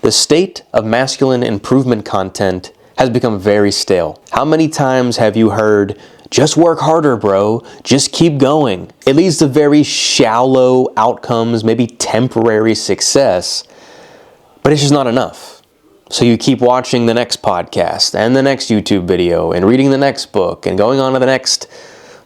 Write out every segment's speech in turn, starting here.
The state of masculine improvement content has become very stale. How many times have you heard, just work harder, bro, just keep going? It leads to very shallow outcomes, maybe temporary success, but it's just not enough. So you keep watching the next podcast and the next YouTube video and reading the next book and going on to the next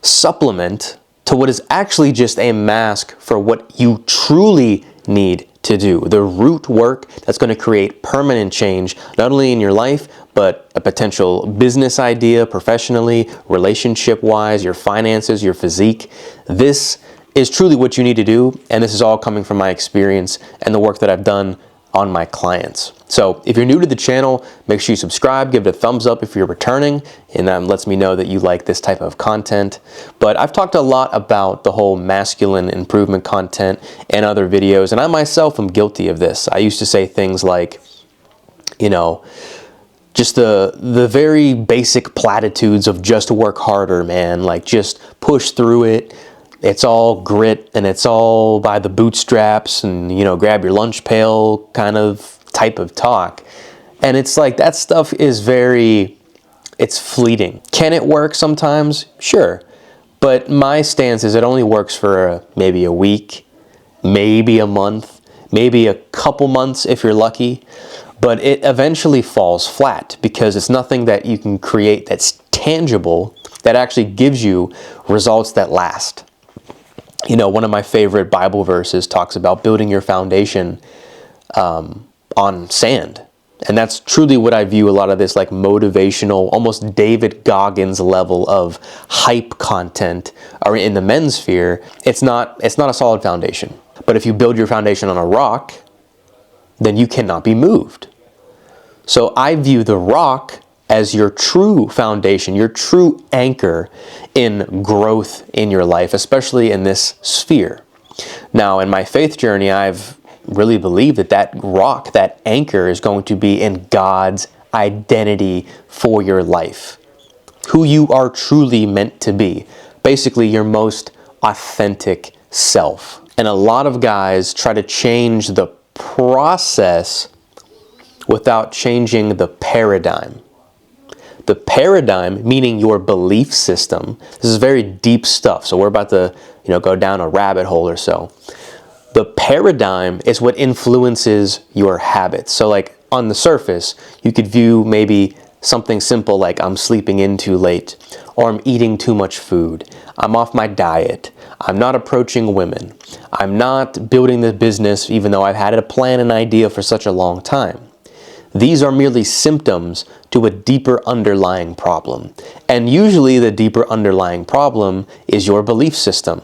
supplement to what is actually just a mask for what you truly need to do. The root work that's going to create permanent change, not only in your life, but a potential business idea, professionally, relationship-wise, your finances, your physique. This is truly what you need to do, and this is all coming from my experience and the work that I've done on my clients. So if you're new to the channel, make sure you subscribe, give it a thumbs up if you're returning, and that lets me know that you like this type of content. But I've talked a lot about the whole masculine improvement content in other videos, and I myself am guilty of this. I used to say things like, just the very basic platitudes of just work harder, man, like just push through it. It's all grit and it's all by the bootstraps and, grab your lunch pail kind of type of talk. And it's like that stuff is it's fleeting. Can it work sometimes? Sure. But my stance is it only works for maybe a week, maybe a month, maybe a couple months if you're lucky. But it eventually falls flat because it's nothing that you can create that's tangible that actually gives you results that last. One of my favorite Bible verses talks about building your foundation on sand. And that's truly what I view a lot of this like motivational, almost David Goggins level of hype content or in the men's sphere. It's not a solid foundation. But if you build your foundation on a rock, then you cannot be moved. So I view the rock as your true foundation, your true anchor in growth in your life, especially in this sphere. Now, in my faith journey, I've really believed that rock, that anchor, is going to be in God's identity for your life. Who you are truly meant to be. Basically, your most authentic self. And a lot of guys try to change the process without changing the paradigm. The paradigm, meaning your belief system, this is very deep stuff, so we're about to go down a rabbit hole or so. The paradigm is what influences your habits. So like on the surface, you could view maybe something simple like I'm sleeping in too late, or I'm eating too much food, I'm off my diet, I'm not approaching women, I'm not building the business even though I've had a plan and idea for such a long time. These are merely symptoms to a deeper underlying problem. And usually the deeper underlying problem is your belief system.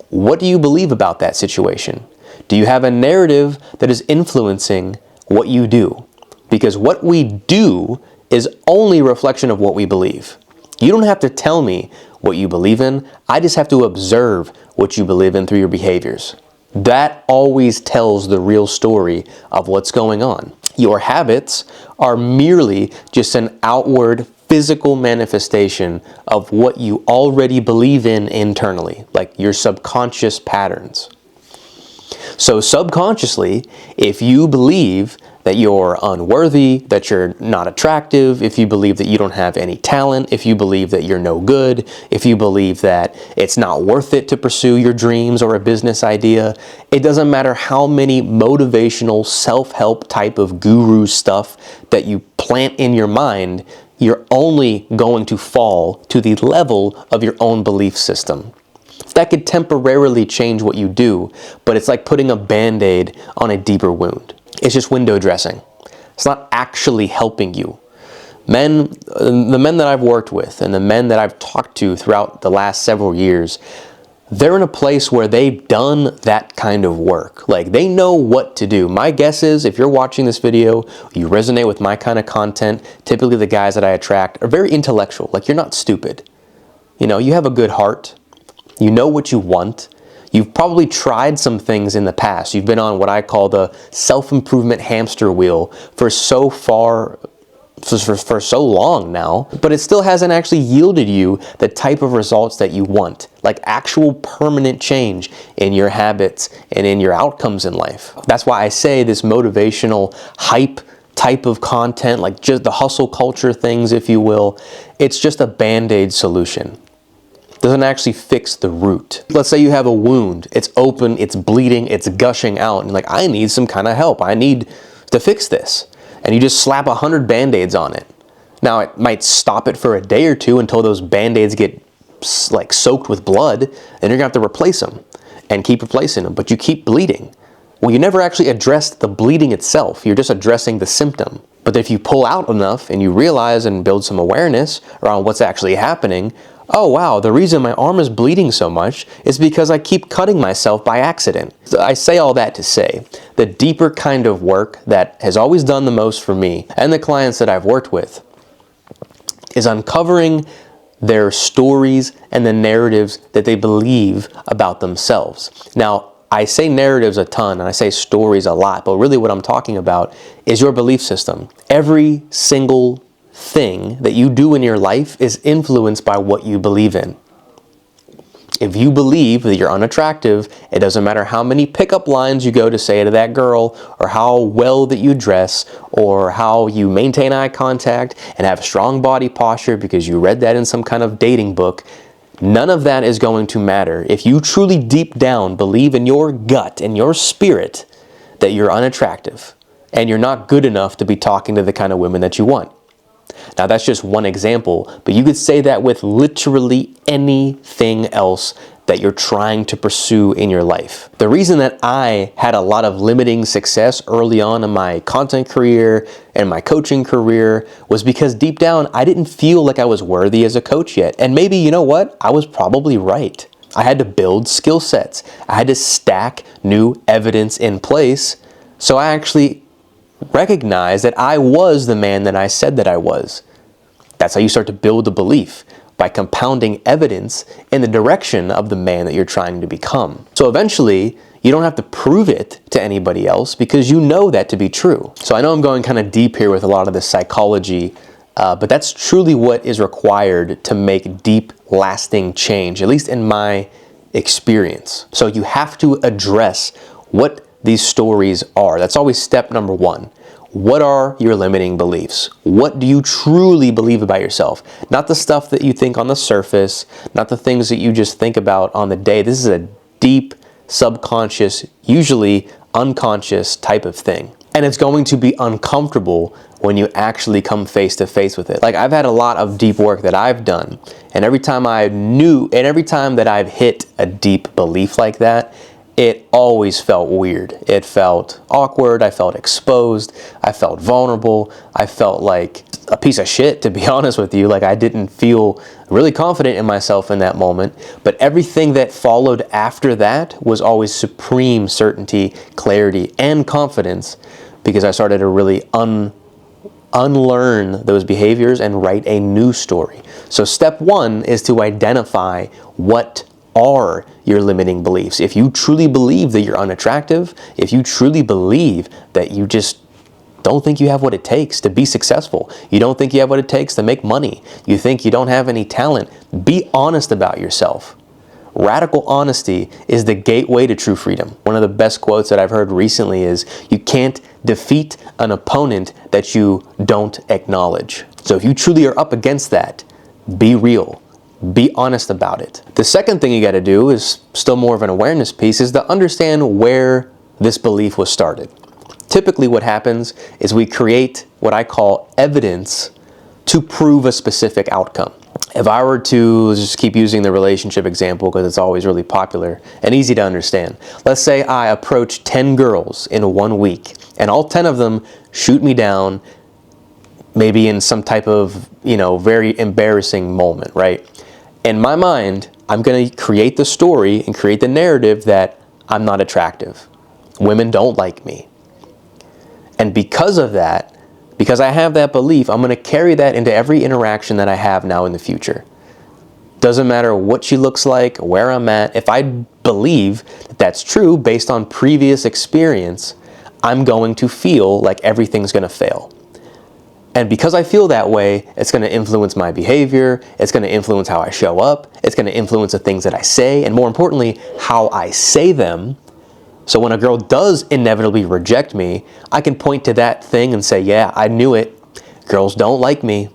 What do you believe about that situation? Do you have a narrative that is influencing what you do? Because what we do is only a reflection of what we believe. You don't have to tell me what you believe in. I just have to observe what you believe in through your behaviors. That always tells the real story of what's going on. Your habits are merely just an outward physical manifestation of what you already believe in internally, like your subconscious patterns. So subconsciously, if you believe that you're unworthy, that you're not attractive, if you believe that you don't have any talent, if you believe that you're no good, if you believe that it's not worth it to pursue your dreams or a business idea, it doesn't matter how many motivational self-help type of guru stuff that you plant in your mind, you're only going to fall to the level of your own belief system. That could temporarily change what you do, but it's like putting a Band-Aid on a deeper wound. It's just window dressing. It's not actually helping you. The men that I've worked with and the men that I've talked to throughout the last several years, they're in a place where they've done that kind of work. Like they know what to do. My guess is if you're watching this video, you resonate with my kind of content, typically the guys that I attract are very intellectual. Like you're not stupid. You have a good heart. You know what you want. You've probably tried some things in the past. You've been on what I call the self-improvement hamster wheel for so far for so long now, but it still hasn't actually yielded you the type of results that you want, like actual permanent change in your habits and in your outcomes in life. That's why I say this motivational hype type of content, like just the hustle culture things, if you will, it's just a band-aid solution. It doesn't actually fix the root. Let's say you have a wound, it's open, it's bleeding, it's gushing out, and like, I need some kind of help. I need to fix this. And you just slap 100 Band-Aids on it. Now, it might stop it for a day or two until those Band-Aids get like soaked with blood, and you're gonna have to replace them and keep replacing them, but you keep bleeding. Well, you never actually addressed the bleeding itself. You're just addressing the symptom. But if you pull out enough and you realize and build some awareness around what's actually happening, oh wow, the reason my arm is bleeding so much is because I keep cutting myself by accident. So I say all that to say, the deeper kind of work that has always done the most for me and the clients that I've worked with is uncovering their stories and the narratives that they believe about themselves. Now, I say narratives a ton and I say stories a lot, but really what I'm talking about is your belief system. Every single thing that you do in your life is influenced by what you believe in. If you believe that you're unattractive, it doesn't matter how many pickup lines you go to say to that girl, or how well that you dress, or how you maintain eye contact and have strong body posture because you read that in some kind of dating book. None of that is going to matter if you truly deep down believe in your gut and your spirit that you're unattractive and you're not good enough to be talking to the kind of women that you want. Now, that's just one example, but you could say that with literally anything else that you're trying to pursue in your life. The reason that I had a lot of limiting success early on in my content career and my coaching career was because deep down, I didn't feel like I was worthy as a coach yet. And maybe, you know what? I was probably right. I had to build skill sets. I had to stack new evidence in place. So I actually recognize that I was the man that I said that I was. That's how you start to build a belief, by compounding evidence in the direction of the man that you're trying to become. So eventually, you don't have to prove it to anybody else because you know that to be true. So I know I'm going kind of deep here with a lot of this psychology, but that's truly what is required to make deep, lasting change, at least in my experience. So you have to address what these stories are. That's always step number one. What are your limiting beliefs? What do you truly believe about yourself? Not the stuff that you think on the surface, not the things that you just think about on the day. This is a deep, subconscious, usually unconscious type of thing. And it's going to be uncomfortable when you actually come face to face with it. Like, I've had a lot of deep work that I've done, and every time that I've hit a deep belief like that, it always felt weird. It felt awkward. I felt exposed. I felt vulnerable. I felt like a piece of shit, to be honest with you. Like, I didn't feel really confident in myself in that moment. But everything that followed after that was always supreme certainty, clarity, and confidence, because I started to really unlearn those behaviors and write a new story. So step one is to identify what are your limiting beliefs. If you truly believe that you're unattractive, if you truly believe that you just don't think you have what it takes to be successful, you don't think you have what it takes to make money, you think you don't have any talent, be honest about yourself. Radical honesty is the gateway to true freedom. One of the best quotes that I've heard recently is, you can't defeat an opponent that you don't acknowledge. So if you truly are up against that, be real. Be honest about it. The second thing you got to do is still more of an awareness piece, is to understand where this belief was started. Typically what happens is we create what I call evidence to prove a specific outcome. If I were to just keep using the relationship example because it's always really popular and easy to understand. Let's say I approach 10 girls in 1 week and all 10 of them shoot me down, maybe in some type of, very embarrassing moment, right? In my mind, I'm going to create the story and create the narrative that I'm not attractive. Women don't like me. And because of that, because I have that belief, I'm going to carry that into every interaction that I have now in the future. Doesn't matter what she looks like, where I'm at. If I believe that that's true based on previous experience, I'm going to feel like everything's going to fail. And because I feel that way, it's going to influence my behavior, it's going to influence how I show up, it's going to influence the things that I say, and more importantly, how I say them. So when a girl does inevitably reject me, I can point to that thing and say, yeah, I knew it. Girls don't like me.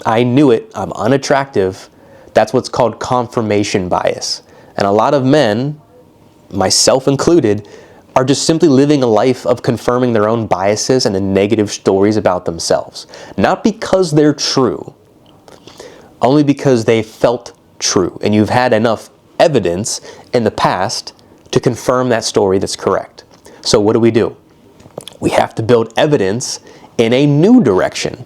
I knew it. I'm unattractive. That's what's called confirmation bias. And a lot of men, myself included, are just simply living a life of confirming their own biases and the negative stories about themselves. Not because they're true, only because they felt true. And you've had enough evidence in the past to confirm that story that's correct. So what do? We have to build evidence in a new direction,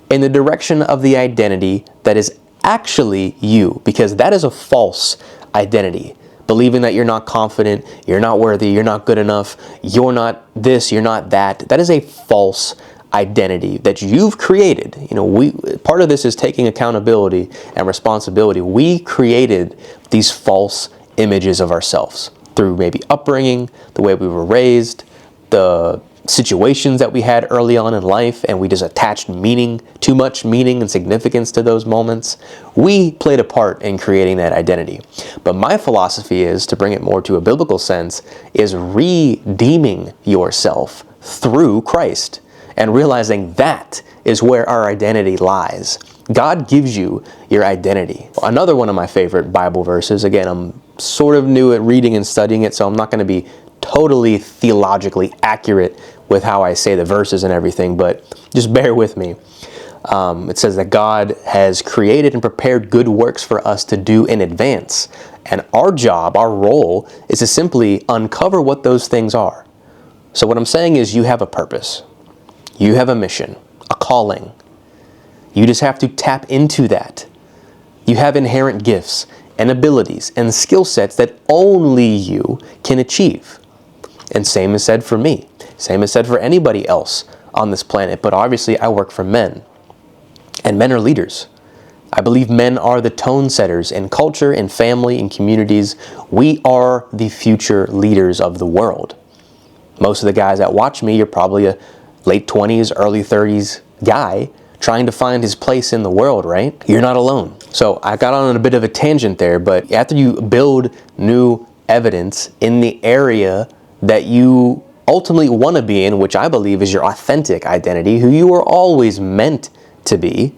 in the direction of the identity that is actually you, because that is a false identity. Believing that you're not confident, you're not worthy, you're not good enough, you're not this, you're not that. That is a false identity that you've created. You know, part of this is taking accountability and responsibility. We created these false images of ourselves through maybe upbringing, the way we were raised, the situations that we had early on in life, and we just attached too much meaning and significance to those moments. We played a part in creating that identity. But my philosophy is, to bring it more to a biblical sense, is redeeming yourself through Christ and realizing that is where our identity lies. God gives you your identity. Another one of my favorite Bible verses, again, I'm sort of new at reading and studying it, so I'm not going to be totally theologically accurate with how I say the verses and everything, but just bear with me. It says that God has created and prepared good works for us to do in advance. And our job, our role, is to simply uncover what those things are. So what I'm saying is, you have a purpose. You have a mission, a calling. You just have to tap into that. You have inherent gifts and abilities and skill sets that only you can achieve. And same is said for me. Same is said for anybody else on this planet. But obviously I work for men. And men are leaders. I believe men are the tone setters in culture, in family, in communities. We are the future leaders of the world. Most of the guys that watch me, you're probably a late 20s, early 30s guy trying to find his place in the world, right? You're not alone. So I got on a bit of a tangent there, but after you build new evidence in the area that you ultimately want to be in, which I believe is your authentic identity, who you were always meant to be,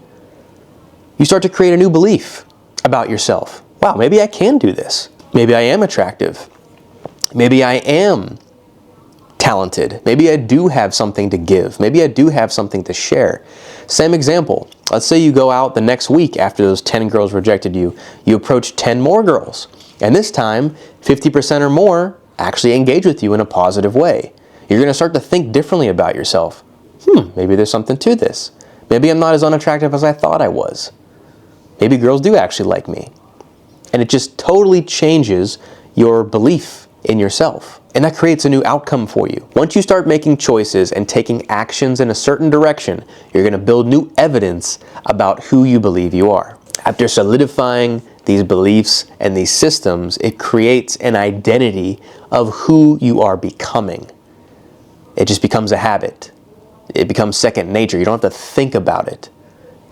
you start to create a new belief about yourself. Wow, maybe I can do this. Maybe I am attractive. Maybe I am talented. Maybe I do have something to give. Maybe I do have something to share. Same example. Let's say you go out the next week after those 10 girls rejected you. You approach 10 more girls. And this time, 50% or more actually engage with you in a positive way. You're going to start to think differently about yourself. Maybe there's something to this. Maybe I'm not as unattractive as I thought I was. Maybe girls do actually like me. And it just totally changes your belief in yourself. And that creates a new outcome for you. Once you start making choices and taking actions in a certain direction, you're going to build new evidence about who you believe you are. After solidifying these beliefs and these systems, it creates an identity of who you are becoming. It just becomes a habit. It becomes second nature. You don't have to think about it.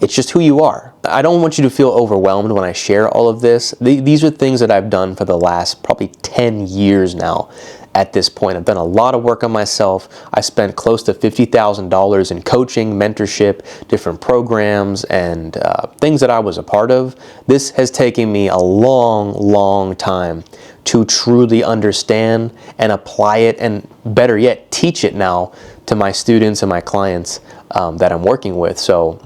It's just who you are. I don't want you to feel overwhelmed when I share all of this. These are things that I've done for the last probably 10 years now at this point. I've done a lot of work on myself. I spent close to $50,000 in coaching, mentorship, different programs, and things that I was a part of. This has taken me a long, long time to truly understand and apply it, and better yet, teach it now to my students and my clients that I'm working with. So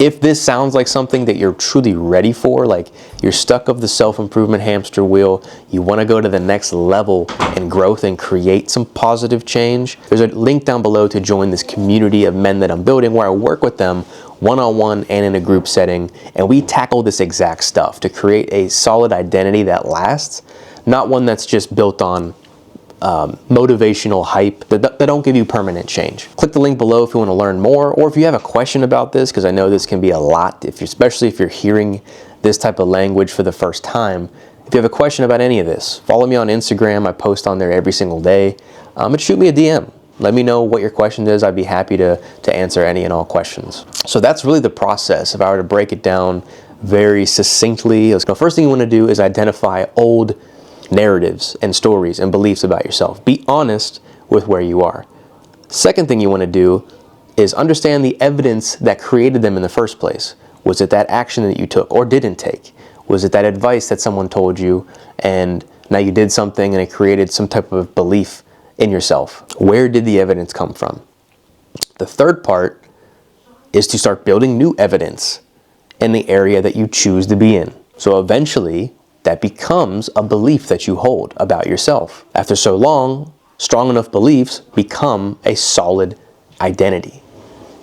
if this sounds like something that you're truly ready for, like you're stuck of the self-improvement hamster wheel, you want to go to the next level in growth and create some positive change, there's a link down below to join this community of men that I'm building, where I work with them one-on-one and in a group setting, and we tackle this exact stuff to create a solid identity that lasts, not one that's just built on motivational hype that don't give you permanent change. Click the link below if you want to learn more, or if you have a question about this, because I know this can be a lot, especially if you're hearing this type of language for the first time. If you have a question about any of this, follow me on Instagram. I post on there every single day. And shoot me a DM. Let me know what your question is. I'd be happy to answer any and all questions. So that's really the process. If I were to break it down very succinctly, the first thing you want to do is identify old narratives and stories and beliefs about yourself. Be honest with where you are. Second thing you want to do is understand the evidence that created them in the first place. Was it that action that you took or didn't take? Was it that advice that someone told you and now you did something and it created some type of belief in yourself? Where did the evidence come from? The third part is to start building new evidence in the area that you choose to be in. So eventually that becomes a belief that you hold about yourself. After so long, strong enough beliefs become a solid identity.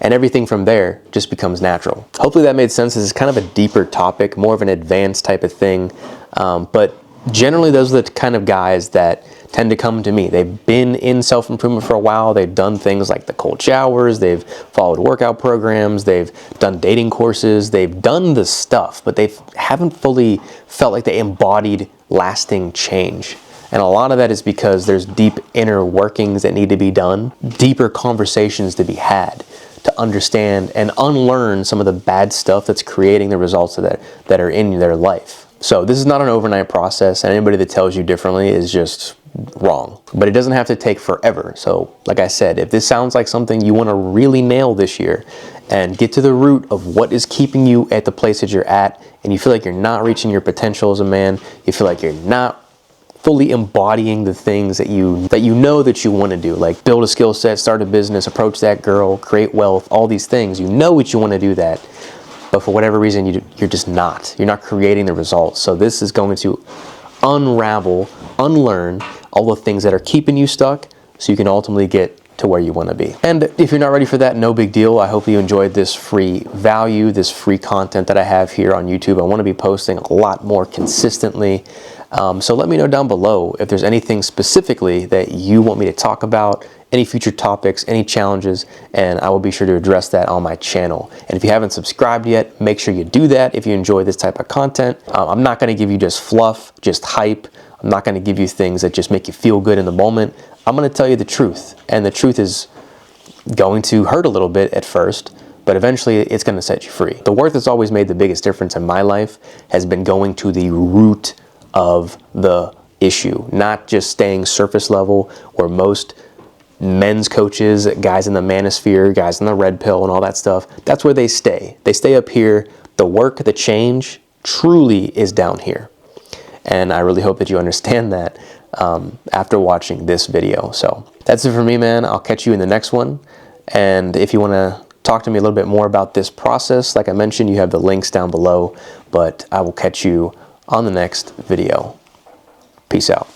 And everything from there just becomes natural. Hopefully that made sense. This is kind of a deeper topic, more of an advanced type of thing. But generally those are the kind of guys that tend to come to me. They've been in self-improvement for a while. They've done things like the cold showers. They've followed workout programs. They've done dating courses. They've done the stuff, but they haven't fully felt like they embodied lasting change. And a lot of that is because there's deep inner workings that need to be done, deeper conversations to be had, to understand and unlearn some of the bad stuff that's creating the results that are in their life. So this is not an overnight process, and anybody that tells you differently is just wrong. But it doesn't have to take forever. So like I said, if this sounds like something you want to really nail this year and get to the root of what is keeping you at the place that you're at, and you feel like you're not reaching your potential as a man, you feel like you're not fully embodying the things that you know that you want to do, like build a skill set, start a business, approach that girl, create wealth, all these things. You know what you want to do that, but for whatever reason you're just not. You're not creating the results. So this is going to unravel, unlearn all the things that are keeping you stuck so you can ultimately get to where you want to be. And if you're not ready for that, no big deal. I hope you enjoyed this free value, this free content that I have here on YouTube. I want to be posting a lot more consistently. So let me know down below if there's anything specifically that you want me to talk about, any future topics, any challenges, and I will be sure to address that on my channel. And if you haven't subscribed yet, make sure you do that if you enjoy this type of content. I'm not going to give you just fluff, just hype. I'm not going to give you things that just make you feel good in the moment. I'm going to tell you the truth, and the truth is going to hurt a little bit at first, but eventually it's going to set you free. The work that's always made the biggest difference in my life has been going to the root of the issue, not just staying surface level where most men's coaches, guys in the manosphere, guys in the red pill and all that stuff, that's where they stay. They stay up here. The work, the change truly is down here. And I really hope that you understand that after watching this video. So that's it for me, man. I'll catch you in the next one. And if you want to talk to me a little bit more about this process, like I mentioned, you have the links down below, but I will catch you on the next video. Peace out.